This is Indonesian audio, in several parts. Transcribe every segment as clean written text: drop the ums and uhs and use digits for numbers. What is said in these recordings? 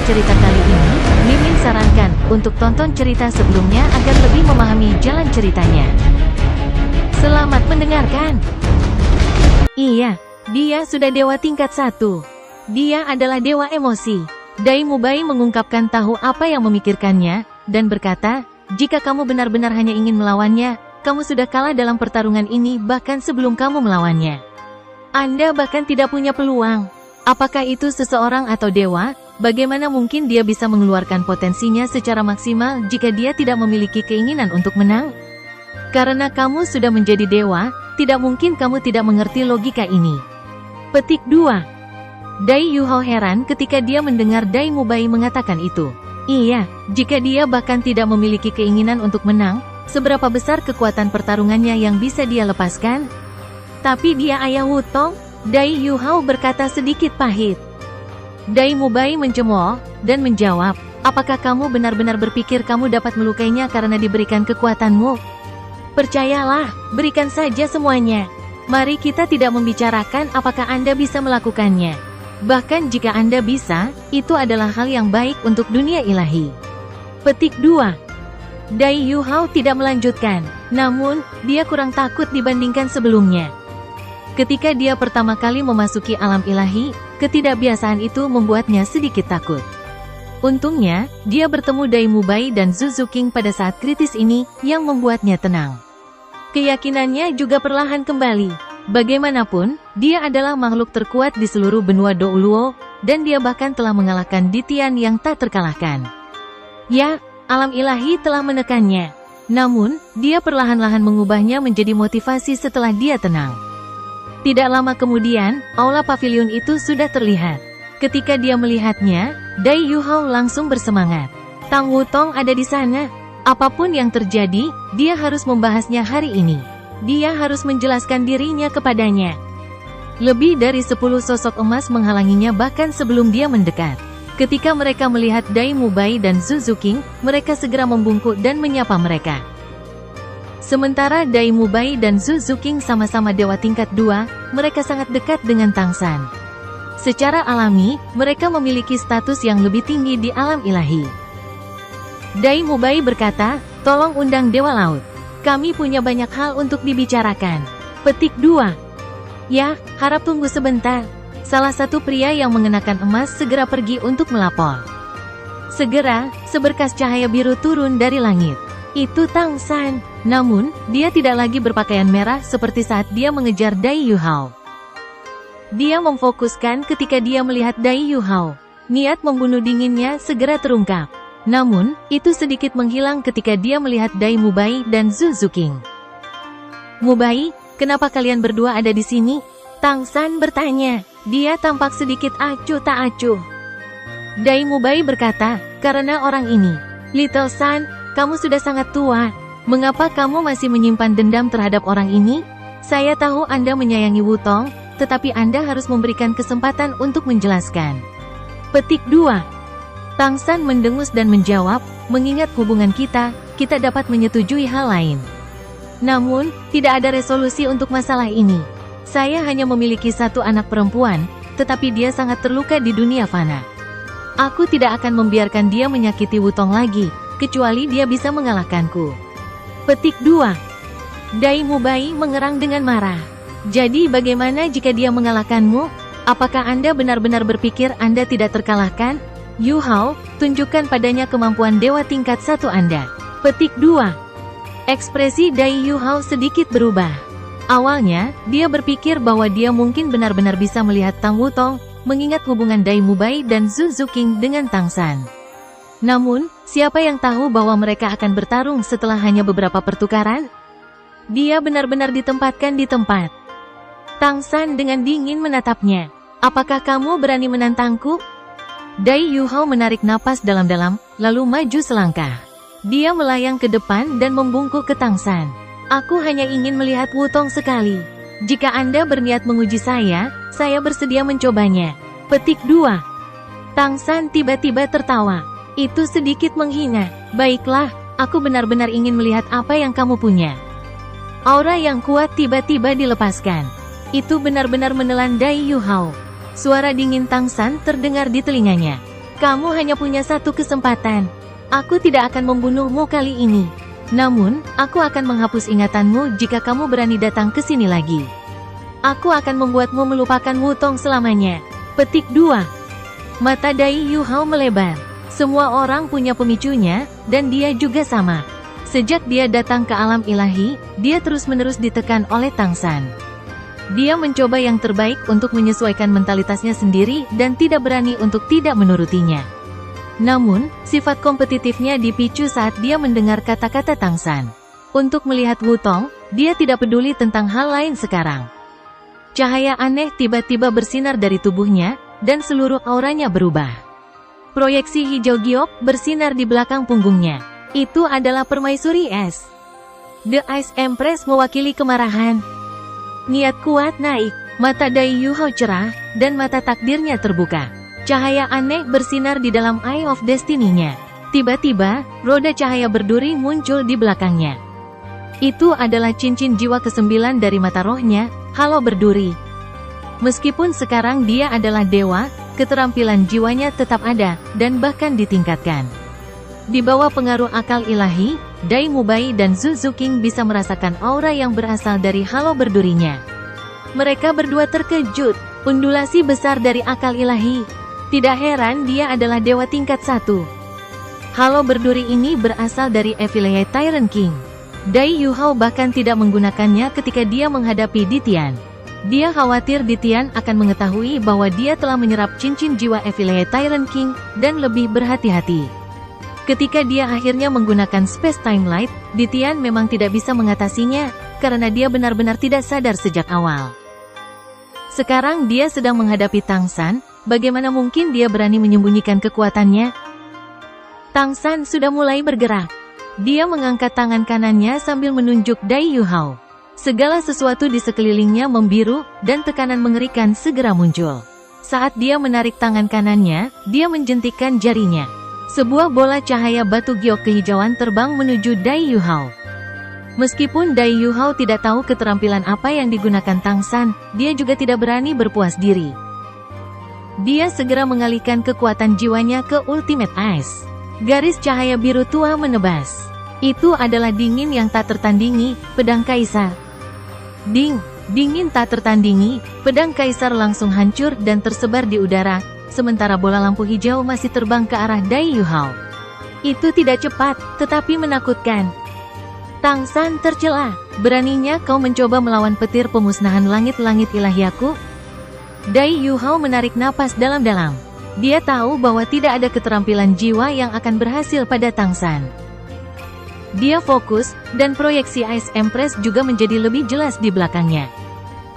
cerita kali ini, Mimin sarankan untuk tonton cerita sebelumnya agar lebih memahami jalan ceritanya. Selamat mendengarkan. Iya, dia sudah dewa tingkat 1. Dia adalah dewa emosi. Dai Mubai mengungkapkan tahu apa yang memikirkannya, dan berkata, jika kamu benar-benar hanya ingin melawannya, kamu sudah kalah dalam pertarungan ini bahkan sebelum kamu melawannya. Anda bahkan tidak punya peluang. Apakah itu seseorang atau dewa? Bagaimana mungkin dia bisa mengeluarkan potensinya secara maksimal jika dia tidak memiliki keinginan untuk menang? Karena kamu sudah menjadi dewa, tidak mungkin kamu tidak mengerti logika ini. Petik 2. Dai Yuhao heran ketika dia mendengar Dai Mubai mengatakan itu. Iya, jika dia bahkan tidak memiliki keinginan untuk menang, seberapa besar kekuatan pertarungannya yang bisa dia lepaskan? Tapi dia ayah Wutong, Dai Yuhao berkata sedikit pahit. Dai Mubai mencemooh, dan menjawab, apakah kamu benar-benar berpikir kamu dapat melukainya karena diberikan kekuatanmu? Percayalah, berikan saja semuanya. Mari kita tidak membicarakan apakah Anda bisa melakukannya. Bahkan jika Anda bisa, itu adalah hal yang baik untuk dunia ilahi. Petik 2. Dai Yuhao tidak melanjutkan, namun, dia kurang takut dibandingkan sebelumnya. Ketika dia pertama kali memasuki alam ilahi, ketidakbiasaan itu membuatnya sedikit takut. Untungnya, dia bertemu Dai Mubai dan Zuzu King pada saat kritis ini, yang membuatnya tenang. Keyakinannya juga perlahan kembali. Bagaimanapun, dia adalah makhluk terkuat di seluruh benua Douluo, dan dia bahkan telah mengalahkan Ditian yang tak terkalahkan. Ya, alam ilahi telah menekannya. Namun, dia perlahan-lahan mengubahnya menjadi motivasi setelah dia tenang. Tidak lama kemudian, aula pavilion itu sudah terlihat. Ketika dia melihatnya, Dai Yuhao langsung bersemangat. Tang Wutong ada di sana. Apapun yang terjadi, dia harus membahasnya hari ini. Dia harus menjelaskan dirinya kepadanya. Lebih dari 10 sosok emas menghalanginya bahkan sebelum dia mendekat. Ketika mereka melihat Dai Mubai dan Zuzu King, mereka segera membungkuk dan menyapa mereka. Sementara Dai Mubai dan Zuzu King sama-sama dewa tingkat 2, mereka sangat dekat dengan Tang San. Secara alami, mereka memiliki status yang lebih tinggi di alam ilahi. Dai Mubai berkata, tolong undang Dewa Laut. Kami punya banyak hal untuk dibicarakan. Petik 2. Ya, harap tunggu sebentar. Salah satu pria yang mengenakan emas segera pergi untuk melapor. Segera, seberkas cahaya biru turun dari langit. Itu Tang San. Namun, dia tidak lagi berpakaian merah seperti saat dia mengejar Dai Yuhao. Dia memfokuskan ketika dia melihat Dai Yuhao. Niat membunuh dinginnya segera terungkap. Namun, itu sedikit menghilang ketika dia melihat Dai Mubai dan Zuzu King. Mubai, kenapa kalian berdua ada di sini? Tang San bertanya. Dia tampak sedikit acuh tak acuh. Dai Mubai berkata, karena orang ini. Little San, kamu sudah sangat tua. Mengapa kamu masih menyimpan dendam terhadap orang ini? Saya tahu Anda menyayangi Wutong, tetapi Anda harus memberikan kesempatan untuk menjelaskan. Petik 2. Tang San mendengus dan menjawab, mengingat hubungan kita dapat menyetujui hal lain. Namun, tidak ada resolusi untuk masalah ini. Saya hanya memiliki satu anak perempuan, tetapi dia sangat terluka di dunia fana. Aku tidak akan membiarkan dia menyakiti Wutong lagi, kecuali dia bisa mengalahkanku. Petik 2. Dai Mubai mengerang dengan marah. Jadi bagaimana jika dia mengalahkanmu? Apakah Anda benar-benar berpikir Anda tidak terkalahkan? Yuhao, tunjukkan padanya kemampuan dewa tingkat 1 Anda. Petik 2. Ekspresi Dai Yuhao sedikit berubah. Awalnya, dia berpikir bahwa dia mungkin benar-benar bisa melihat Tang Wutong, mengingat hubungan Dai Mubai dan Zuzu King dengan Tang San. Namun, siapa yang tahu bahwa mereka akan bertarung setelah hanya beberapa pertukaran? Dia benar-benar ditempatkan di tempat. Tang San dengan dingin menatapnya. Apakah kamu berani menantangku? Dai Yuhao menarik napas dalam-dalam, lalu maju selangkah. Dia melayang ke depan dan membungkuk ke Tang San. Aku hanya ingin melihat Wutong sekali. Jika Anda berniat menguji saya bersedia mencobanya. Petik 2. Tang San tiba-tiba tertawa. Itu sedikit menghina. Baiklah, aku benar-benar ingin melihat apa yang kamu punya. Aura yang kuat tiba-tiba dilepaskan. Itu benar-benar menelan Dai Yuhao. Suara dingin Tang San terdengar di telinganya. Kamu hanya punya satu kesempatan. Aku tidak akan membunuhmu kali ini. Namun, aku akan menghapus ingatanmu jika kamu berani datang ke sini lagi. Aku akan membuatmu melupakan Wutong selamanya. Petik 2. Mata Dai Yuhao melebar. Semua orang punya pemicunya, dan dia juga sama. Sejak dia datang ke alam ilahi, dia terus-menerus ditekan oleh Tang San. Dia mencoba yang terbaik untuk menyesuaikan mentalitasnya sendiri dan tidak berani untuk tidak menurutinya. Namun, sifat kompetitifnya dipicu saat dia mendengar kata-kata Tang San. Untuk melihat Wutong, dia tidak peduli tentang hal lain sekarang. Cahaya aneh tiba-tiba bersinar dari tubuhnya, dan seluruh auranya berubah. Proyeksi hijau giok bersinar di belakang punggungnya. Itu adalah permaisuri es. The Ice Empress mewakili kemarahan. Niat kuat naik, mata Dai Yuhao cerah, dan mata takdirnya terbuka. Cahaya aneh bersinar di dalam Eye of Destiny-nya. Tiba-tiba, roda cahaya berduri muncul di belakangnya. Itu adalah cincin jiwa ke-9 dari mata rohnya, Halo Berduri. Meskipun sekarang dia adalah dewa, keterampilan jiwanya tetap ada, dan bahkan ditingkatkan. Di bawah pengaruh akal ilahi, Dai Mubai dan Zhu Zuqing bisa merasakan aura yang berasal dari halo berdurinya. Mereka berdua terkejut, undulasi besar dari akal ilahi. Tidak heran dia adalah dewa tingkat 1. Halo berduri ini berasal dari Affiliate Tyrant King. Dai Yuhao bahkan tidak menggunakannya ketika dia menghadapi Ditian. Dia khawatir Ditian akan mengetahui bahwa dia telah menyerap cincin jiwa Affiliate Tyrant King, dan lebih berhati-hati. Ketika dia akhirnya menggunakan Space Time Light, Ditian memang tidak bisa mengatasinya, karena dia benar-benar tidak sadar sejak awal. Sekarang dia sedang menghadapi Tang San, bagaimana mungkin dia berani menyembunyikan kekuatannya? Tang San sudah mulai bergerak. Dia mengangkat tangan kanannya sambil menunjuk Dai Yuhao. Segala sesuatu di sekelilingnya membiru, dan tekanan mengerikan segera muncul. Saat dia menarik tangan kanannya, dia menjentikkan jarinya. Sebuah bola cahaya batu giok kehijauan terbang menuju Dai Yuhao. Meskipun Dai Yuhao tidak tahu keterampilan apa yang digunakan Tang San, dia juga tidak berani berpuas diri. Dia segera mengalihkan kekuatan jiwanya ke Ultimate Ice. Garis cahaya biru tua menebas. Itu adalah dingin yang tak tertandingi, pedang kaisar. Dingin tak tertandingi, pedang kaisar langsung hancur dan tersebar di udara, sementara bola lampu hijau masih terbang ke arah Dai Yuhao. Itu tidak cepat, tetapi menakutkan. Tang San tercela, beraninya kau mencoba melawan petir pemusnahan langit-langit ilahiaku? Dai Yuhao menarik napas dalam-dalam. Dia tahu bahwa tidak ada keterampilan jiwa yang akan berhasil pada Tang San. Dia fokus, dan proyeksi Ice Empress juga menjadi lebih jelas di belakangnya.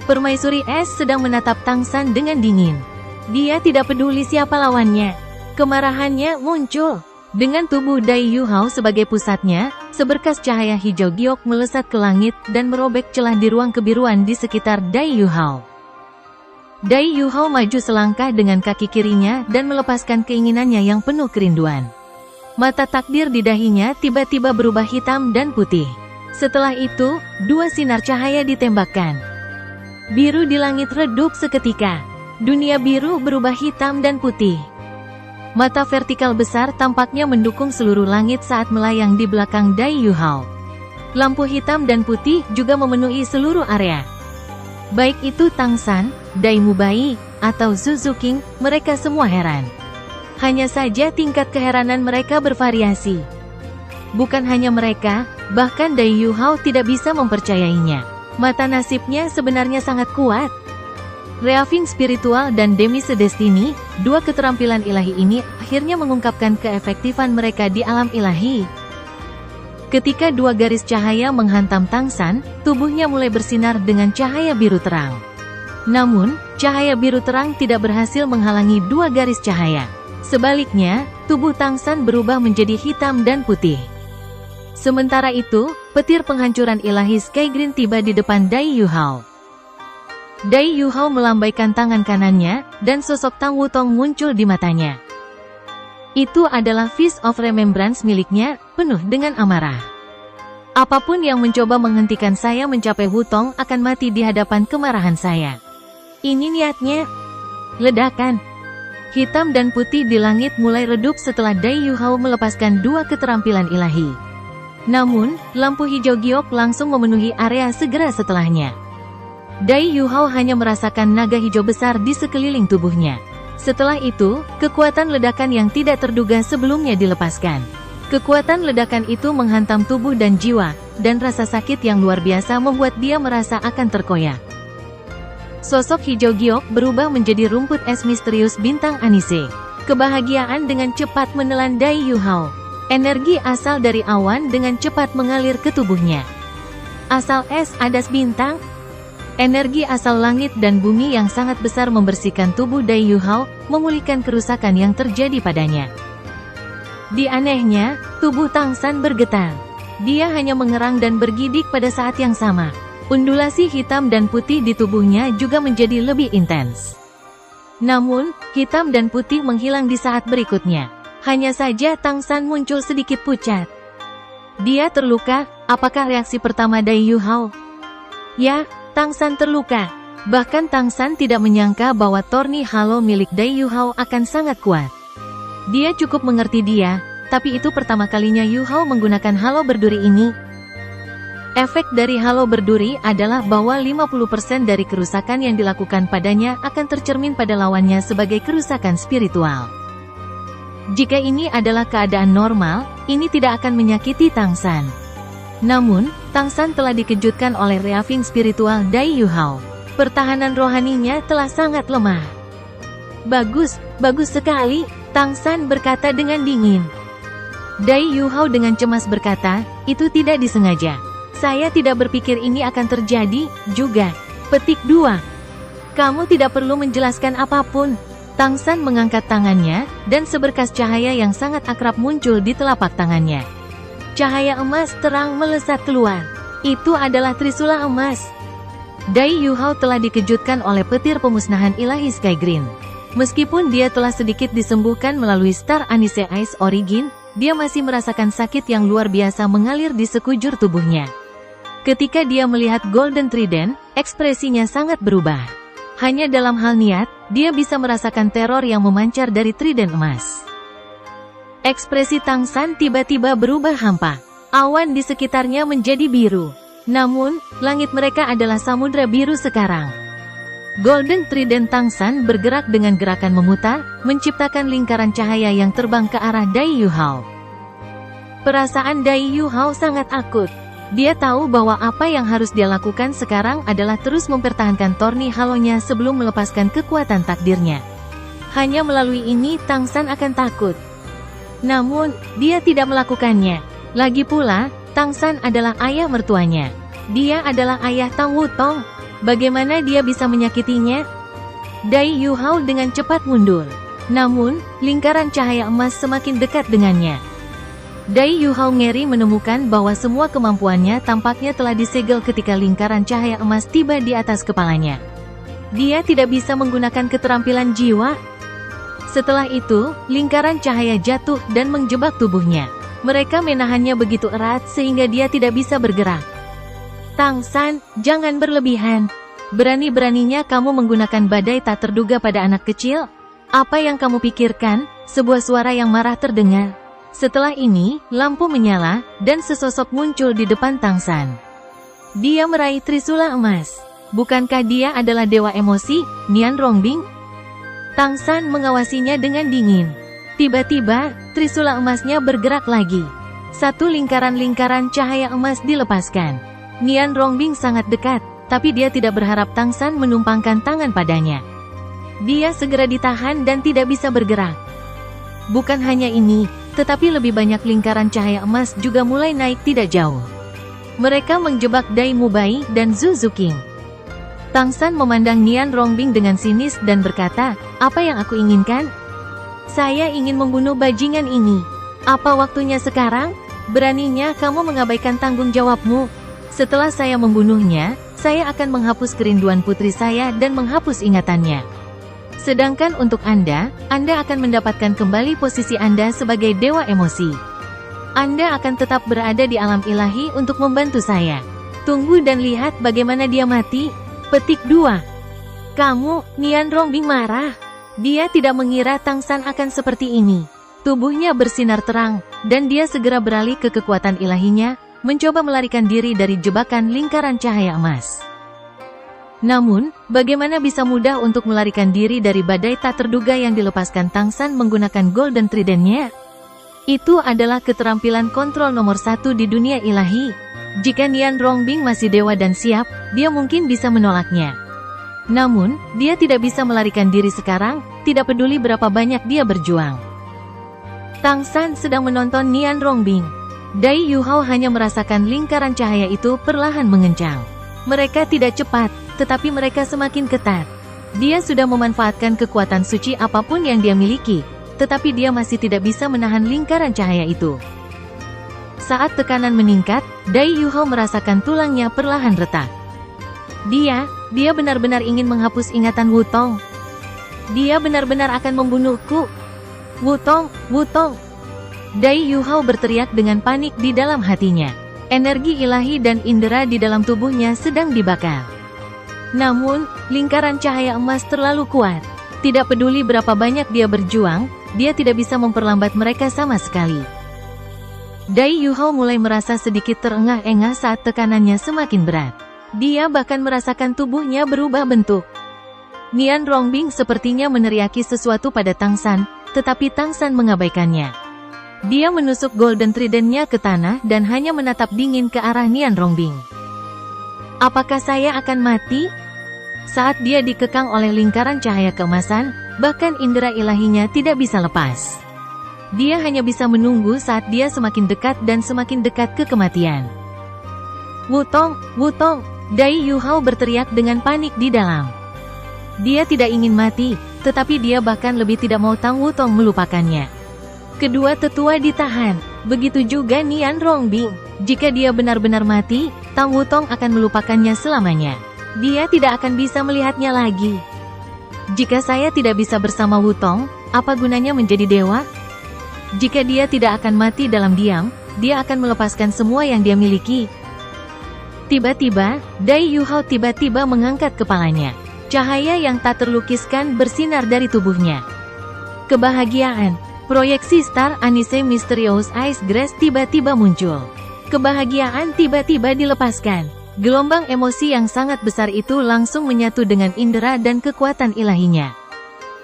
Permaisuri es sedang menatap Tang San dengan dingin. Dia tidak peduli siapa lawannya. Kemarahannya muncul. Dengan tubuh Dai Yuhao sebagai pusatnya, seberkas cahaya hijau giok melesat ke langit dan merobek celah di ruang kebiruan di sekitar Dai Yuhao. Dai Yuhao maju selangkah dengan kaki kirinya dan melepaskan keinginannya yang penuh kerinduan. Mata takdir di dahinya tiba-tiba berubah hitam dan putih. Setelah itu, dua sinar cahaya ditembakkan. Biru di langit redup seketika. Dunia biru berubah hitam dan putih. Mata vertikal besar tampaknya mendukung seluruh langit saat melayang di belakang Dai Yuhao. Lampu hitam dan putih juga memenuhi seluruh area. Baik itu Tang San, Dai Mubai, atau Zhu Zuqing, mereka semua heran. Hanya saja tingkat keheranan mereka bervariasi. Bukan hanya mereka, bahkan Dai Yuhao tidak bisa mempercayainya. Mata nasibnya sebenarnya sangat kuat. Reaving spiritual dan Demise Destiny, dua keterampilan ilahi ini akhirnya mengungkapkan keefektifan mereka di alam ilahi. Ketika dua garis cahaya menghantam Tang San, tubuhnya mulai bersinar dengan cahaya biru terang. Namun, cahaya biru terang tidak berhasil menghalangi dua garis cahaya. Sebaliknya, tubuh Tang San berubah menjadi hitam dan putih. Sementara itu, petir penghancuran ilahi Sky Green tiba di depan Dai Yuhao. Dai Yuhao melambaikan tangan kanannya, dan sosok Tang Wutong muncul di matanya. Itu adalah Fist of Remembrance miliknya, penuh dengan amarah. Apapun yang mencoba menghentikan saya mencapai Wutong akan mati di hadapan kemarahan saya. Ini niatnya. Ledakan. Hitam dan putih di langit mulai redup setelah Dai Yuhao melepaskan dua keterampilan ilahi. Namun, lampu hijau giok langsung memenuhi area segera setelahnya. Dai Yuhao hanya merasakan naga hijau besar di sekeliling tubuhnya. Setelah itu, kekuatan ledakan yang tidak terduga sebelumnya dilepaskan. Kekuatan ledakan itu menghantam tubuh dan jiwa, dan rasa sakit yang luar biasa membuat dia merasa akan terkoyak. Sosok hijau giok berubah menjadi rumput es misterius bintang Anise. Kebahagiaan dengan cepat menelan Dai Yuhao. Energi asal dari awan dengan cepat mengalir ke tubuhnya. Asal es adas bintang. Energi asal langit dan bumi yang sangat besar membersihkan tubuh Dai Yuhao, memulihkan kerusakan yang terjadi padanya. Di anehnya, tubuh Tang San bergetar. Dia hanya mengerang dan bergidik pada saat yang sama. Undulasi hitam dan putih di tubuhnya juga menjadi lebih intens. Namun, hitam dan putih menghilang di saat berikutnya. Hanya saja Tang San muncul sedikit pucat. Dia terluka. Apakah reaksi pertama Dai Yuhao? Ya, Tang San terluka. Bahkan Tang San tidak menyangka bahwa torni halo milik Dai Yuhao akan sangat kuat. Dia cukup mengerti dia, tapi itu pertama kalinya Yuhao menggunakan halo berduri ini. Efek dari halo berduri adalah bahwa 50% dari kerusakan yang dilakukan padanya akan tercermin pada lawannya sebagai kerusakan spiritual. Jika ini adalah keadaan normal, ini tidak akan menyakiti Tang San. Namun, Tang San telah dikejutkan oleh reaving spiritual Dai Yuhao. Pertahanan rohaninya telah sangat lemah. Bagus sekali, Tang San berkata dengan dingin. Dai Yuhao dengan cemas berkata, itu tidak disengaja. Saya tidak berpikir ini akan terjadi, juga. Petik 2. Kamu tidak perlu menjelaskan apapun. Tang San mengangkat tangannya, dan seberkas cahaya yang sangat akrab muncul di telapak tangannya. Cahaya emas terang melesat keluar. Itu adalah Trisula emas. Dai Yuhao telah dikejutkan oleh petir pemusnahan ilahi Sky Green. Meskipun dia telah sedikit disembuhkan melalui Star Anise Ice Origin, dia masih merasakan sakit yang luar biasa mengalir di sekujur tubuhnya. Ketika dia melihat Golden Trident, ekspresinya sangat berubah. Hanya dalam hal niat, dia bisa merasakan teror yang memancar dari Trident emas. Ekspresi Tang San tiba-tiba berubah hampa. Awan di sekitarnya menjadi biru. Namun, langit mereka adalah samudra biru sekarang. Golden Trident Tang San bergerak dengan gerakan memutar, menciptakan lingkaran cahaya yang terbang ke arah Dai Yuhao. Perasaan Dai Yuhao sangat akut. Dia tahu bahwa apa yang harus dia lakukan sekarang adalah terus mempertahankan torni halonya sebelum melepaskan kekuatan takdirnya. Hanya melalui ini Tang San akan takut. Namun, dia tidak melakukannya. Lagi pula, Tang San adalah ayah mertuanya. Dia adalah ayah Tang Wutong. Bagaimana dia bisa menyakitinya? Dai Yuhao dengan cepat mundur. Namun, lingkaran cahaya emas semakin dekat dengannya. Dai Yuhao ngeri menemukan bahwa semua kemampuannya tampaknya telah disegel ketika lingkaran cahaya emas tiba di atas kepalanya. Dia tidak bisa menggunakan keterampilan jiwa. Setelah itu, lingkaran cahaya jatuh dan menjebak tubuhnya. Mereka menahannya begitu erat sehingga dia tidak bisa bergerak. Tang San, jangan berlebihan. Berani-beraninya kamu menggunakan badai tak terduga pada anak kecil? Apa yang kamu pikirkan? Sebuah suara yang marah terdengar. Setelah ini, lampu menyala, dan sesosok muncul di depan Tang San. Dia meraih Trisula emas. Bukankah dia adalah dewa emosi, Nian Rongbing? Tang San mengawasinya dengan dingin. Tiba-tiba, Trisula emasnya bergerak lagi. Satu lingkaran-lingkaran cahaya emas dilepaskan. Nian Rongbing sangat dekat, tapi dia tidak berharap Tang San menumpangkan tangan padanya. Dia segera ditahan dan tidak bisa bergerak. Bukan hanya ini, tetapi lebih banyak lingkaran cahaya emas juga mulai naik tidak jauh. Mereka menjebak Dai Mubai dan Zhu Zuqing. Tang San memandang Nian Rongbing dengan sinis dan berkata, apa yang aku inginkan? Saya ingin membunuh bajingan ini. Apa waktunya sekarang? Beraninya kamu mengabaikan tanggung jawabmu. Setelah saya membunuhnya, saya akan menghapus kerinduan putri saya dan menghapus ingatannya. Sedangkan untuk Anda akan mendapatkan kembali posisi Anda sebagai dewa emosi. Anda akan tetap berada di alam ilahi untuk membantu saya. Tunggu dan lihat bagaimana dia mati. Petik 2. Kamu, Nian Rongbing marah. Dia tidak mengira Tang San akan seperti ini. Tubuhnya bersinar terang, dan dia segera beralih ke kekuatan ilahinya, mencoba melarikan diri dari jebakan lingkaran cahaya emas. Namun, bagaimana bisa mudah untuk melarikan diri dari badai tak terduga yang dilepaskan Tang San menggunakan Golden Trident-nya? Itu adalah keterampilan kontrol nomor 1 di dunia ilahi. Jika Nian Rongbing masih dewa dan siap, dia mungkin bisa menolaknya. Namun, dia tidak bisa melarikan diri sekarang, tidak peduli berapa banyak dia berjuang. Tang San sedang menonton Nian Rongbing. Dai Yuhao hanya merasakan lingkaran cahaya itu perlahan mengencang. Mereka tidak cepat, tetapi mereka semakin ketat. Dia sudah memanfaatkan kekuatan suci apapun yang dia miliki, tetapi dia masih tidak bisa menahan lingkaran cahaya itu. Saat tekanan meningkat, Dai Yuhao merasakan tulangnya perlahan retak. Dia benar-benar ingin menghapus ingatan Wutong. Dia benar-benar akan membunuhku. Wutong, Wutong. Dai Yuhao berteriak dengan panik di dalam hatinya. Energi ilahi dan indera di dalam tubuhnya sedang dibakar. Namun, lingkaran cahaya emas terlalu kuat. Tidak peduli berapa banyak dia berjuang, dia tidak bisa memperlambat mereka sama sekali. Dai Yuhao mulai merasa sedikit terengah-engah saat tekanannya semakin berat. Dia bahkan merasakan tubuhnya berubah bentuk. Nian Rongbing sepertinya meneriaki sesuatu pada Tang San, tetapi Tang San mengabaikannya. Dia menusuk Golden Trident-nya ke tanah dan hanya menatap dingin ke arah Nian Rongbing. Apakah saya akan mati? Saat dia dikekang oleh lingkaran cahaya keemasan, bahkan indera ilahinya tidak bisa lepas. Dia hanya bisa menunggu saat dia semakin dekat dan semakin dekat ke kematian. Wutong, Wutong! Dai Yuhao berteriak dengan panik di dalam. Dia tidak ingin mati, tetapi dia bahkan lebih tidak mau Tang Wutong melupakannya. Kedua tetua ditahan, begitu juga Nian Rongbing. Jika dia benar-benar mati, Tang Wutong akan melupakannya selamanya. Dia tidak akan bisa melihatnya lagi. Jika saya tidak bisa bersama Wutong, apa gunanya menjadi dewa? Jika dia tidak akan mati dalam diam, dia akan melepaskan semua yang dia miliki. Tiba-tiba, Dai Yuhao tiba-tiba mengangkat kepalanya. Cahaya yang tak terlukiskan bersinar dari tubuhnya. Kebahagiaan. Proyeksi Star Anise Mysterious Ice Grace tiba-tiba muncul. Kebahagiaan tiba-tiba dilepaskan. Gelombang emosi yang sangat besar itu langsung menyatu dengan indera dan kekuatan ilahinya.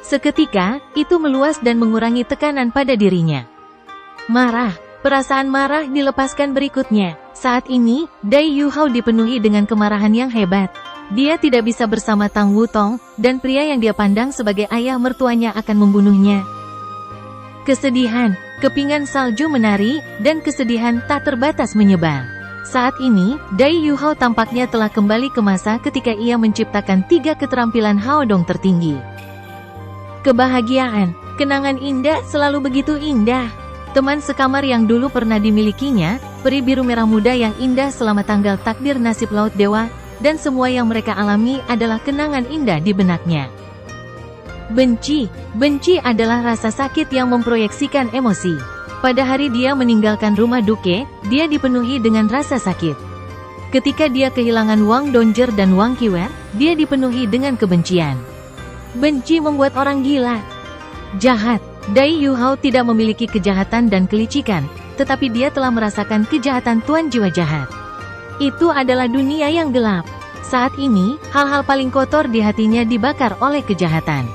Seketika, itu meluas dan mengurangi tekanan pada dirinya. Marah. Perasaan marah dilepaskan berikutnya. Saat ini, Dai Yuhao dipenuhi dengan kemarahan yang hebat. Dia tidak bisa bersama Tang Wutong, dan pria yang dia pandang sebagai ayah mertuanya akan membunuhnya. Kesedihan, kepingan salju menari, dan kesedihan tak terbatas menyebar. Saat ini, Dai Yuhao tampaknya telah kembali ke masa ketika ia menciptakan 3 keterampilan Haodong tertinggi. Kebahagiaan, kenangan indah selalu begitu indah. Teman sekamar yang dulu pernah dimilikinya, peri biru merah muda yang indah selama tanggal takdir nasib Laut Dewa, dan semua yang mereka alami adalah kenangan indah di benaknya. Benci adalah rasa sakit yang memproyeksikan emosi. Pada hari dia meninggalkan rumah Duke, dia dipenuhi dengan rasa sakit. Ketika dia kehilangan Wang Donjer dan Wang Qiwer, dia dipenuhi dengan kebencian. Benci membuat orang gila. Jahat. Dai Yuhao tidak memiliki kejahatan dan kelicikan, tetapi dia telah merasakan kejahatan Tuan Jiwa Jahat. Itu adalah dunia yang gelap. Saat ini, hal-hal paling kotor di hatinya dibakar oleh kejahatan.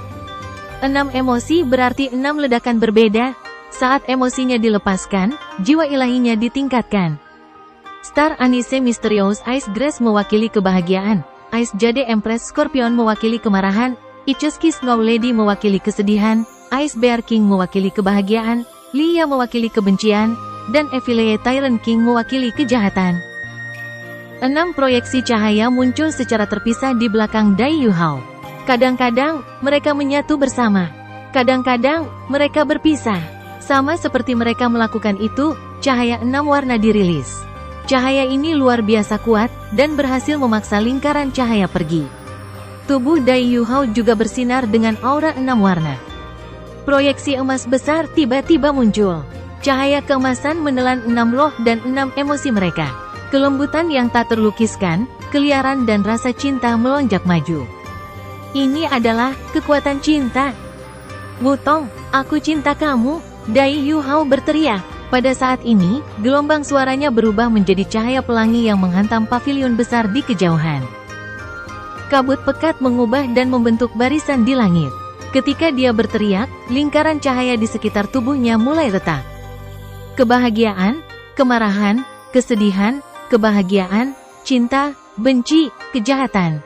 6 emosi berarti 6 ledakan berbeda. Saat emosinya dilepaskan, jiwa ilahinya ditingkatkan. Star Anise Mysterious Ice Grace mewakili kebahagiaan, Ice Jade Empress Scorpion mewakili kemarahan, Ichisuki Snow Lady mewakili kesedihan, Ice Bear King mewakili kebahagiaan, Lia mewakili kebencian, dan Evile Tyrant King mewakili kejahatan. 6 proyeksi cahaya muncul secara terpisah di belakang Dai Yuhao. Kadang-kadang, mereka menyatu bersama. Kadang-kadang, mereka berpisah. Sama seperti mereka melakukan itu, cahaya 6 warna dirilis. Cahaya ini luar biasa kuat, dan berhasil memaksa lingkaran cahaya pergi. Tubuh Dai Yuhao juga bersinar dengan aura 6 warna. Proyeksi emas besar tiba-tiba muncul. Cahaya keemasan menelan 6 roh dan 6 emosi mereka. Kelembutan yang tak terlukiskan, keliaran dan rasa cinta melonjak maju. Ini adalah kekuatan cinta. Wutong, aku cinta kamu, Dai Yu Hao berteriak. Pada saat ini, gelombang suaranya berubah menjadi cahaya pelangi yang menghantam pavilion besar di kejauhan. Kabut pekat mengubah dan membentuk barisan di langit. Ketika dia berteriak, lingkaran cahaya di sekitar tubuhnya mulai retak. Kebahagiaan, kemarahan, kesedihan, kebahagiaan, cinta, benci, kejahatan.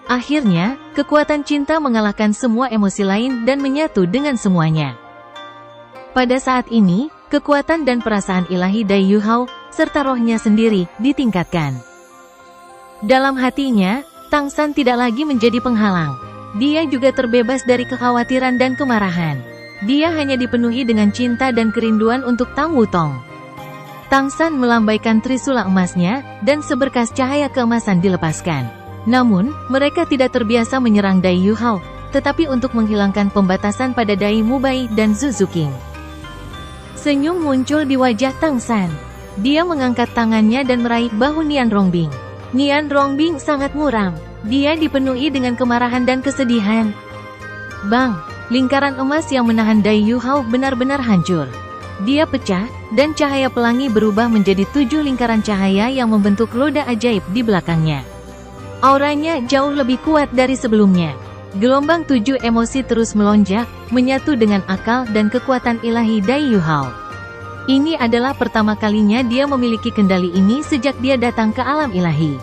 Akhirnya, kekuatan cinta mengalahkan semua emosi lain dan menyatu dengan semuanya. Pada saat ini, kekuatan dan perasaan ilahi Dai Yu Hao, serta rohnya sendiri, ditingkatkan. Dalam hatinya, Tang San tidak lagi menjadi penghalang. Dia juga terbebas dari kekhawatiran dan kemarahan. Dia hanya dipenuhi dengan cinta dan kerinduan untuk Tang Wutong. Tang San melambaikan trisula emasnya, dan seberkas cahaya keemasan dilepaskan. Namun, mereka tidak terbiasa menyerang Dai Yu Hao, tetapi untuk menghilangkan pembatasan pada Dai Mubai dan Zhu Zuqing. Senyum muncul di wajah Tang San. Dia mengangkat tangannya dan meraih bahu Nian Rongbing. Nian Rongbing sangat muram. Dia dipenuhi dengan kemarahan dan kesedihan. Bang! Lingkaran emas yang menahan Dai Yu Hao benar-benar hancur. Dia pecah, dan cahaya pelangi berubah menjadi 7 lingkaran cahaya yang membentuk roda ajaib di belakangnya. Auranya jauh lebih kuat dari sebelumnya. Gelombang 7 emosi terus melonjak, menyatu dengan akal dan kekuatan ilahi Dai Yu Hao. Ini adalah pertama kalinya dia memiliki kendali ini sejak dia datang ke alam ilahi.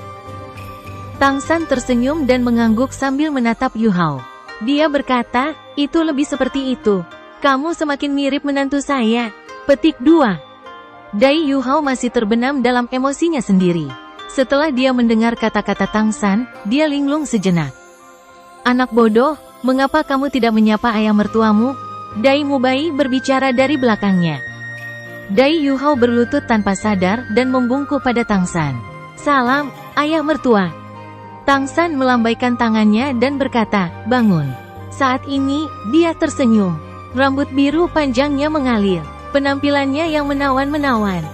Tang San tersenyum dan mengangguk sambil menatap Yu Hao. Dia berkata, itu lebih seperti itu. Kamu semakin mirip menantu saya. Petik 2. Dai Yu Hao masih terbenam dalam emosinya sendiri. Setelah dia mendengar kata-kata Tang San, dia linglung sejenak. Anak bodoh, mengapa kamu tidak menyapa ayah mertuamu? Dai Mubai berbicara dari belakangnya. Dai Yu Hao berlutut tanpa sadar dan membungkuk pada Tang San. Salam, ayah mertua. Tang San melambaikan tangannya dan berkata, bangun. Saat ini, dia tersenyum. Rambut biru panjangnya mengalir. Penampilannya yang menawan-menawan.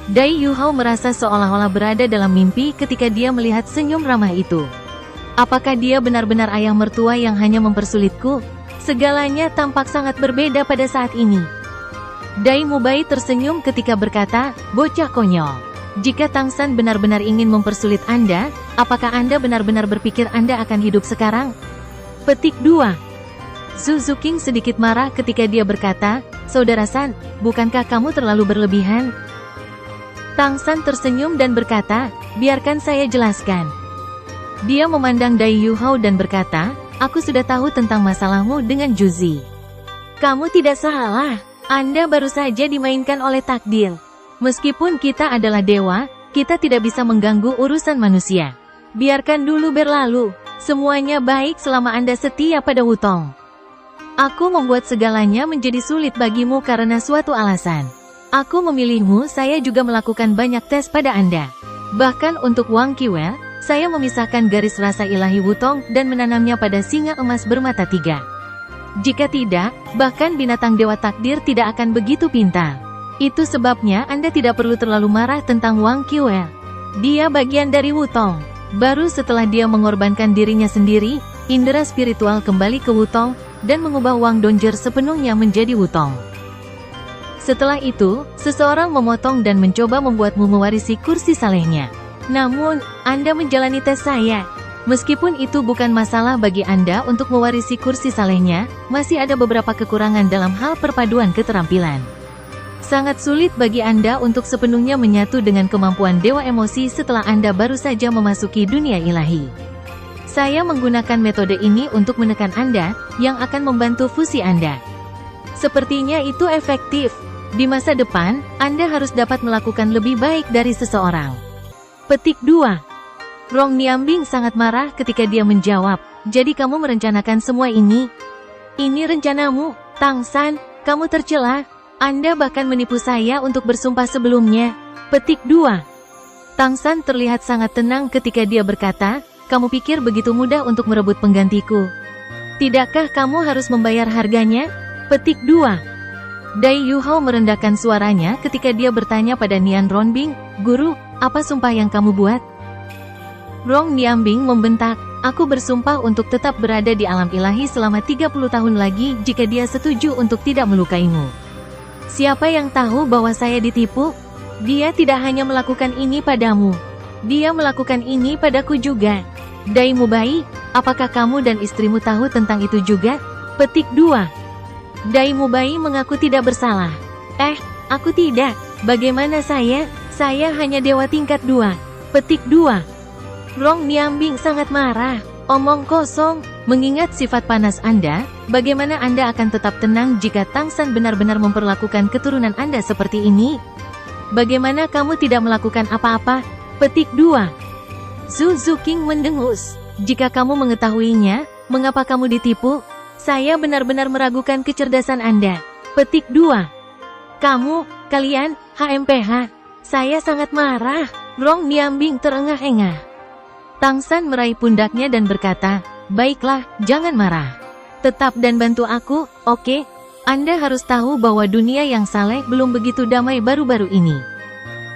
Dai Yu Hao merasa seolah-olah berada dalam mimpi ketika dia melihat senyum ramah itu. Apakah dia benar-benar ayah mertua yang hanya mempersulitku? Segalanya tampak sangat berbeda pada saat ini. Dai Mubai tersenyum ketika berkata, bocah konyol. Jika Tang San benar-benar ingin mempersulit Anda, apakah Anda benar-benar berpikir Anda akan hidup sekarang? Petik 2. Zhu Zuqing sedikit marah ketika dia berkata, Saudara San, bukankah kamu terlalu berlebihan? Tang San tersenyum dan berkata, biarkan saya jelaskan. Dia memandang Dai Yu Hao dan berkata, aku sudah tahu tentang masalahmu dengan Juzi. Kamu tidak salah, Anda baru saja dimainkan oleh takdir. Meskipun kita adalah dewa, kita tidak bisa mengganggu urusan manusia. Biarkan dulu berlalu, semuanya baik selama Anda setia pada Wutong. Aku membuat segalanya menjadi sulit bagimu karena suatu alasan. Aku memilihmu, saya juga melakukan banyak tes pada Anda. Bahkan untuk Wang Qiwei, saya memisahkan garis rasa ilahi Wutong dan menanamnya pada singa emas bermata 3. Jika tidak, bahkan binatang dewa takdir tidak akan begitu pintar. Itu sebabnya Anda tidak perlu terlalu marah tentang Wang Qiwei. Dia bagian dari Wutong. Baru setelah dia mengorbankan dirinya sendiri, indera spiritual kembali ke Wutong, dan mengubah Wang Dongzhi sepenuhnya menjadi Wutong. Setelah itu, seseorang memotong dan mencoba membuatmu mewarisi kursi salehnya. Namun, Anda menjalani tes saya. Meskipun itu bukan masalah bagi Anda untuk mewarisi kursi salehnya, masih ada beberapa kekurangan dalam hal perpaduan keterampilan. Sangat sulit bagi Anda untuk sepenuhnya menyatu dengan kemampuan dewa emosi setelah Anda baru saja memasuki dunia ilahi. Saya menggunakan metode ini untuk menekan Anda, yang akan membantu fusi Anda. Sepertinya itu efektif. Di masa depan, Anda harus dapat melakukan lebih baik dari seseorang. Petik 2. Rong Niambing sangat marah ketika dia menjawab, jadi kamu merencanakan semua ini? Ini rencanamu, Tang San, kamu tercela. Anda bahkan menipu saya untuk bersumpah sebelumnya. Petik 2. Tang San terlihat sangat tenang ketika dia berkata, kamu pikir begitu mudah untuk merebut penggantiku? Tidakkah kamu harus membayar harganya? Petik 2. Dai Yu Hao merendahkan suaranya ketika dia bertanya pada Nian Rongbing, Guru, apa sumpah yang kamu buat? Rong Niambing membentak, Aku bersumpah untuk tetap berada di alam ilahi selama 30 tahun lagi jika dia setuju untuk tidak melukaimu. Siapa yang tahu bahwa saya ditipu? Dia tidak hanya melakukan ini padamu. Dia melakukan ini padaku juga. Dai Mubai, apakah kamu dan istrimu tahu tentang itu juga? Petik 2. Dai Mubai mengaku tidak bersalah. Aku tidak. Bagaimana saya? Saya hanya dewa tingkat 2. Petik 2. Rong Niambing sangat marah. Omong kosong. Mengingat sifat panas Anda, bagaimana Anda akan tetap tenang jika Tangsan benar-benar memperlakukan keturunan Anda seperti ini? Bagaimana kamu tidak melakukan apa-apa? Petik 2. Zhu King mendengus. Jika kamu mengetahuinya, mengapa kamu ditipu? Saya benar-benar meragukan kecerdasan Anda. Petik 2. Kalian, HMPH. Saya sangat marah. Rong Niambing terengah-engah. Tangsan meraih pundaknya dan berkata, baiklah, jangan marah. Tetap dan bantu aku, oke? Anda harus tahu bahwa dunia yang saleh belum begitu damai baru-baru ini.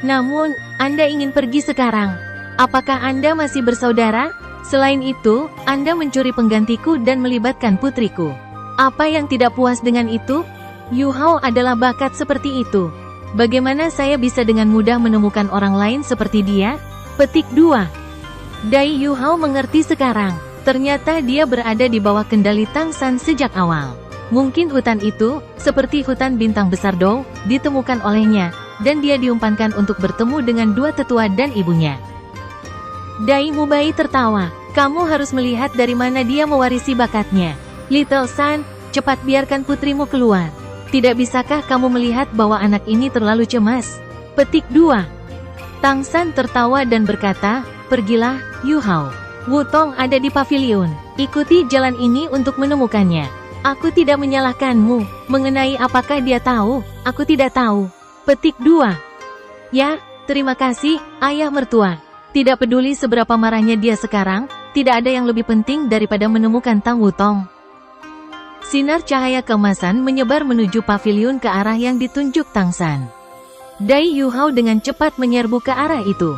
Namun, Anda ingin pergi sekarang. Apakah Anda masih bersaudara? Selain itu, Anda mencuri penggantiku dan melibatkan putriku. Apa yang tidak puas dengan itu? Yu Hao adalah bakat seperti itu. Bagaimana saya bisa dengan mudah menemukan orang lain seperti dia? Petik 2. Dai Yu Hao mengerti sekarang. Ternyata dia berada di bawah kendali Tangsan sejak awal. Mungkin hutan itu, seperti hutan bintang besar Dou, ditemukan olehnya, dan dia diumpankan untuk bertemu dengan dua tetua dan ibunya. Dai Mubai tertawa. Kamu harus melihat dari mana dia mewarisi bakatnya. Little Sun, cepat biarkan putrimu keluar. Tidak bisakah kamu melihat bahwa anak ini terlalu cemas? Petik 2. Tangsan tertawa dan berkata, pergilah, Yu Hao. Wutong ada di pavilion. Ikuti jalan ini untuk menemukannya. Aku tidak menyalahkanmu. Mengenai apakah dia tahu, aku tidak tahu. Petik 2. Ya, terima kasih, ayah mertua. Tidak peduli seberapa marahnya dia sekarang, tidak ada yang lebih penting daripada menemukan Tang Wutong. Sinar cahaya keemasan menyebar menuju pavilion ke arah yang ditunjuk Tangsan. Dai Yu Hao dengan cepat menyerbu ke arah itu.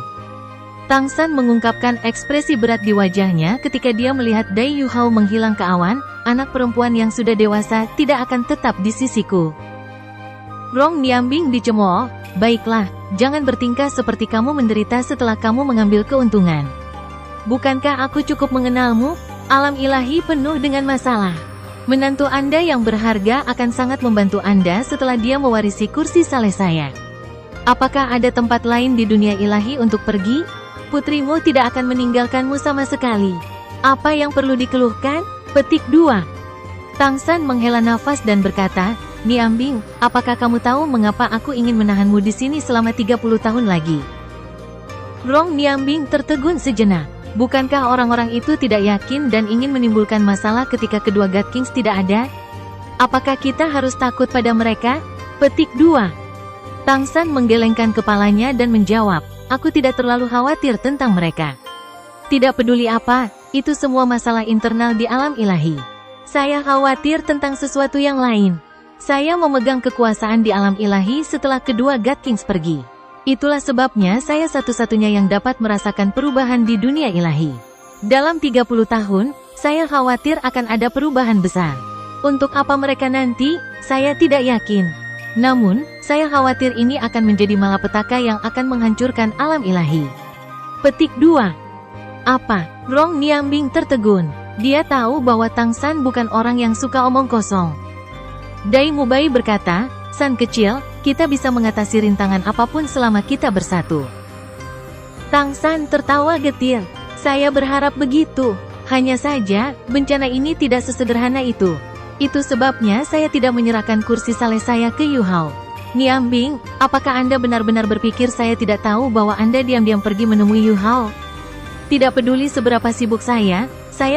Tangsan mengungkapkan ekspresi berat di wajahnya ketika dia melihat Dai Yu Hao menghilang ke awan. Anak perempuan yang sudah dewasa tidak akan tetap di sisiku. Rong Niambing dicemooh. Baiklah, jangan bertingkah seperti kamu menderita setelah kamu mengambil keuntungan. Bukankah aku cukup mengenalmu? Alam ilahi penuh dengan masalah. Menantu Anda yang berharga akan sangat membantu Anda setelah dia mewarisi kursi saleh saya. Apakah ada tempat lain di dunia ilahi untuk pergi? Putrimu tidak akan meninggalkanmu sama sekali. Apa yang perlu dikeluhkan? Petik 2. Tangsan menghela nafas dan berkata, Niambing, apakah kamu tahu mengapa aku ingin menahanmu di sini selama 30 tahun lagi? Rong Niambing tertegun sejenak. Bukankah orang-orang itu tidak yakin dan ingin menimbulkan masalah ketika kedua God Kings tidak ada? Apakah kita harus takut pada mereka? Petik 2. Tangsan menggelengkan kepalanya dan menjawab, aku tidak terlalu khawatir tentang mereka. Tidak peduli apa, itu semua masalah internal di alam ilahi. Saya khawatir tentang sesuatu yang lain. Saya memegang kekuasaan di alam ilahi setelah kedua God Kings pergi. Itulah sebabnya saya satu-satunya yang dapat merasakan perubahan di dunia ilahi. Dalam 30 tahun, saya khawatir akan ada perubahan besar. Untuk apa mereka nanti, saya tidak yakin. Namun, saya khawatir ini akan menjadi malapetaka yang akan menghancurkan alam ilahi. Petik 2. Apa? Rong Niambing tertegun. Dia tahu bahwa Tangsan bukan orang yang suka omong kosong. Dai Mubai berkata, San kecil, kita bisa mengatasi rintangan apapun selama kita bersatu. Tangsan tertawa getir. Saya berharap begitu. Hanya saja, bencana ini tidak sesederhana itu. Itu sebabnya saya tidak menyerahkan kursi saleh saya ke Yu Hao. Niambing, apakah Anda benar-benar berpikir saya tidak tahu bahwa Anda diam-diam pergi menemui Yu Hao? Tidak peduli seberapa sibuk saya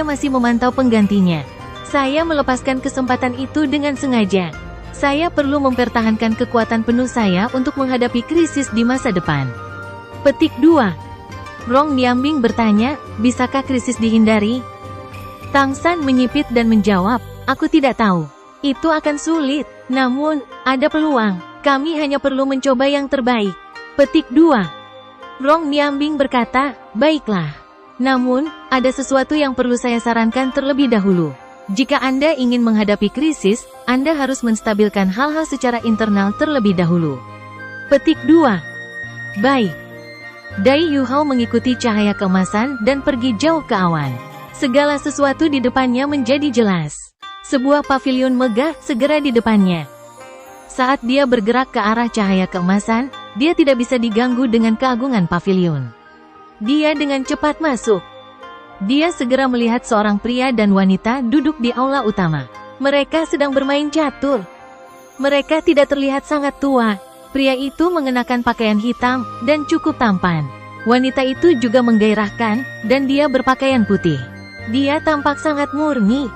masih memantau penggantinya. Saya melepaskan kesempatan itu dengan sengaja. Saya perlu mempertahankan kekuatan penuh saya untuk menghadapi krisis di masa depan. Petik 2. Rong Niambing bertanya, bisakah krisis dihindari? Tangsan menyipit dan menjawab, aku tidak tahu. Itu akan sulit, namun, ada peluang. Kami hanya perlu mencoba yang terbaik. Petik 2. Rong Niambing berkata, baiklah. Namun, ada sesuatu yang perlu saya sarankan terlebih dahulu. Jika Anda ingin menghadapi krisis, Anda harus menstabilkan hal-hal secara internal terlebih dahulu. Petik 2. Baik. Dai Yuhao mengikuti cahaya keemasan dan pergi jauh ke awan. Segala sesuatu di depannya menjadi jelas. Sebuah paviliun megah segera di depannya. Saat dia bergerak ke arah cahaya keemasan, dia tidak bisa diganggu dengan keagungan paviliun. Dia dengan cepat masuk. Dia segera melihat seorang pria dan wanita duduk di aula utama. Mereka sedang bermain catur. Mereka tidak terlihat sangat tua. Pria itu mengenakan pakaian hitam dan cukup tampan. Wanita itu juga menggairahkan, dan dia berpakaian putih. Dia tampak sangat murni.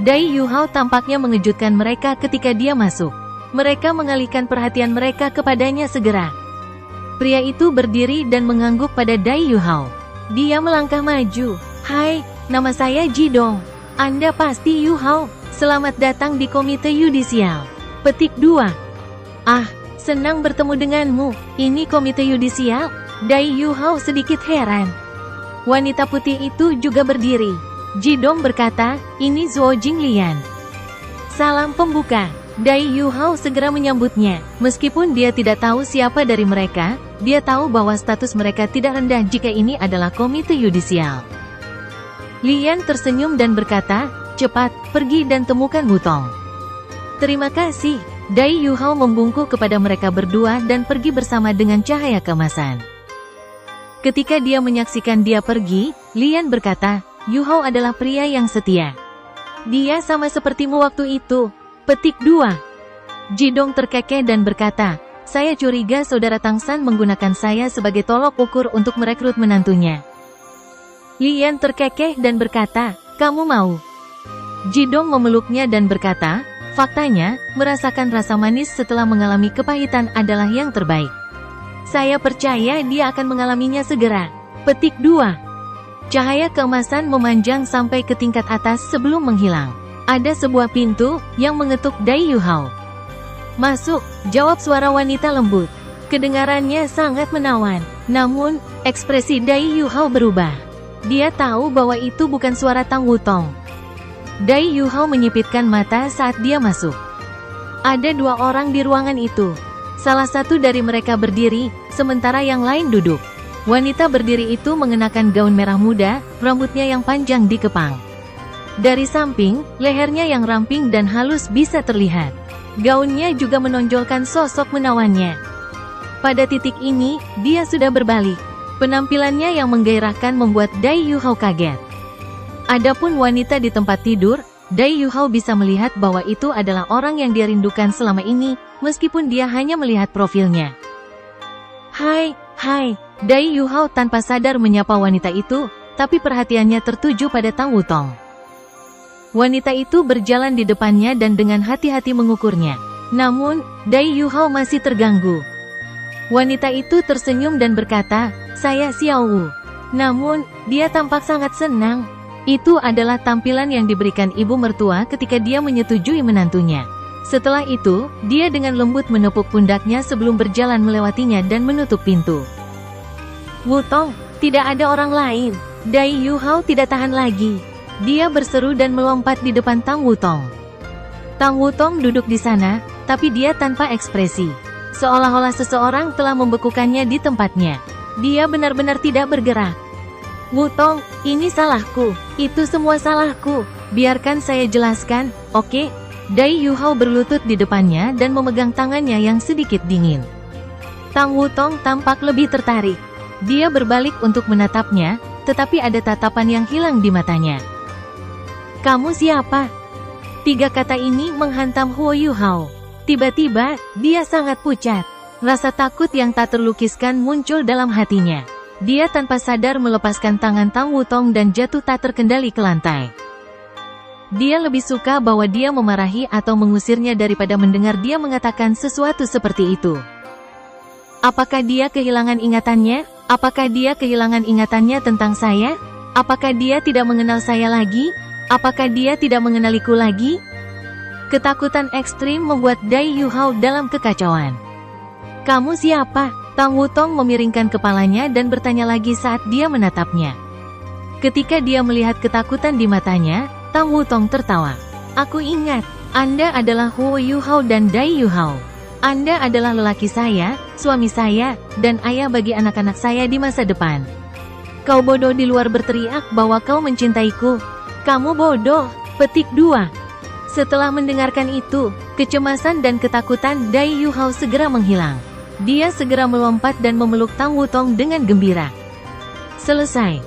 Dai Yuhao tampaknya mengejutkan mereka ketika dia masuk. Mereka mengalihkan perhatian mereka kepadanya segera. Pria itu berdiri dan mengangguk pada Dai Yuhao. Dia melangkah maju. "Hai, nama saya Jidong. Anda pasti Yuhao. Selamat datang di Komite Yudisial." Petik 2. "Ah, senang bertemu denganmu. Ini Komite Yudisial?" Dai Yuhao sedikit heran. Wanita putih itu juga berdiri. Jidong berkata, "Ini Zuo Jinglian." Salam pembuka. Dai Yuhao segera menyambutnya. Meskipun dia tidak tahu siapa dari mereka, dia tahu bahwa status mereka tidak rendah jika ini adalah komite yudisial. Lian tersenyum dan berkata, "Cepat, pergi dan temukan Wutong." "Terima kasih." Dai Yuhao membungkuk kepada mereka berdua dan pergi bersama dengan cahaya keemasan. Ketika dia menyaksikan dia pergi, Lian berkata, "Yuhao adalah pria yang setia. Dia sama sepertimu waktu itu." Petik 2. Jidong terkekeh dan berkata, "Saya curiga saudara Tangsan menggunakan saya sebagai tolok ukur untuk merekrut menantunya." Lian terkekeh dan berkata, "Kamu mau?" Jidong memeluknya dan berkata, "Faktanya, merasakan rasa manis setelah mengalami kepahitan adalah yang terbaik. Saya percaya dia akan mengalaminya segera." Petik 2. Cahaya keemasan memanjang sampai ke tingkat atas sebelum menghilang. Ada sebuah pintu yang mengetuk Dai Yuhao. "Masuk," jawab suara wanita lembut. Kedengarannya sangat menawan. Namun, ekspresi Dai Yuhao berubah. Dia tahu bahwa itu bukan suara Tang Wutong. Dai Yuhao menyipitkan mata saat dia masuk. Ada 2 orang di ruangan itu. Salah satu dari mereka berdiri, sementara yang lain duduk. Wanita berdiri itu mengenakan gaun merah muda, rambutnya yang panjang dikepang. Dari samping, lehernya yang ramping dan halus bisa terlihat. Gaunnya juga menonjolkan sosok menawannya. Pada titik ini, dia sudah berbalik. Penampilannya yang menggairahkan membuat Dai Yuhao kaget. Adapun wanita di tempat tidur, Dai Yuhao bisa melihat bahwa itu adalah orang yang dia rindukan selama ini, meskipun dia hanya melihat profilnya. Hai. Dai Yuhao tanpa sadar menyapa wanita itu, tapi perhatiannya tertuju pada Tang Wutong. Wanita itu berjalan di depannya dan dengan hati-hati mengukurnya. Namun, Dai Yuhao masih terganggu. Wanita itu tersenyum dan berkata, "Saya Xiao Wu." Namun, dia tampak sangat senang. Itu adalah tampilan yang diberikan ibu mertua ketika dia menyetujui menantunya. Setelah itu, dia dengan lembut menepuk pundaknya sebelum berjalan melewatinya dan menutup pintu. "Wutong, tidak ada orang lain." Dai Yuhao tidak tahan lagi. Dia berseru dan melompat di depan Tang Wutong. Tang Wutong duduk di sana, tapi dia tanpa ekspresi. Seolah-olah seseorang telah membekukannya di tempatnya. Dia benar-benar tidak bergerak. "Wutong, ini salahku. Itu semua salahku. Biarkan saya jelaskan, oke?" Dai Yuhao berlutut di depannya dan memegang tangannya yang sedikit dingin. Tang Wutong tampak lebih tertarik. Dia berbalik untuk menatapnya, tetapi ada tatapan yang hilang di matanya. "Kamu siapa?" 3 kata ini menghantam Huo Yuhao. Tiba-tiba, dia sangat pucat. Rasa takut yang tak terlukiskan muncul dalam hatinya. Dia tanpa sadar melepaskan tangan Tang Wutong dan jatuh tak terkendali ke lantai. Dia lebih suka bahwa dia memarahi atau mengusirnya daripada mendengar dia mengatakan sesuatu seperti itu. Apakah dia kehilangan ingatannya? Apakah dia kehilangan ingatannya tentang saya? Apakah dia tidak mengenal saya lagi? Apakah dia tidak mengenaliku lagi? Ketakutan ekstrim membuat Dai Yuhao dalam kekacauan. "Kamu siapa?" Tang Wutong memiringkan kepalanya dan bertanya lagi saat dia menatapnya. Ketika dia melihat ketakutan di matanya, Tang Wutong tertawa. Aku ingat, Anda adalah Huo Yuhao dan Dai Yuhao. Anda adalah lelaki saya, suami saya, dan ayah bagi anak-anak saya di masa depan. Kau bodoh di luar berteriak bahwa kau mencintaiku. Kamu bodoh. Petik 2. Setelah mendengarkan itu, kecemasan dan ketakutan Dai Yuhao segera menghilang. Dia segera melompat dan memeluk Tang Wutong dengan gembira. Selesai.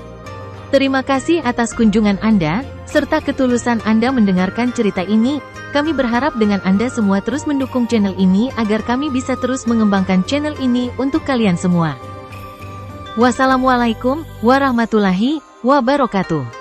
Terima kasih atas kunjungan Anda, serta ketulusan Anda mendengarkan cerita ini. Kami berharap dengan Anda semua terus mendukung channel ini agar kami bisa terus mengembangkan channel ini untuk kalian semua. Wassalamualaikum warahmatullahi wabarakatuh.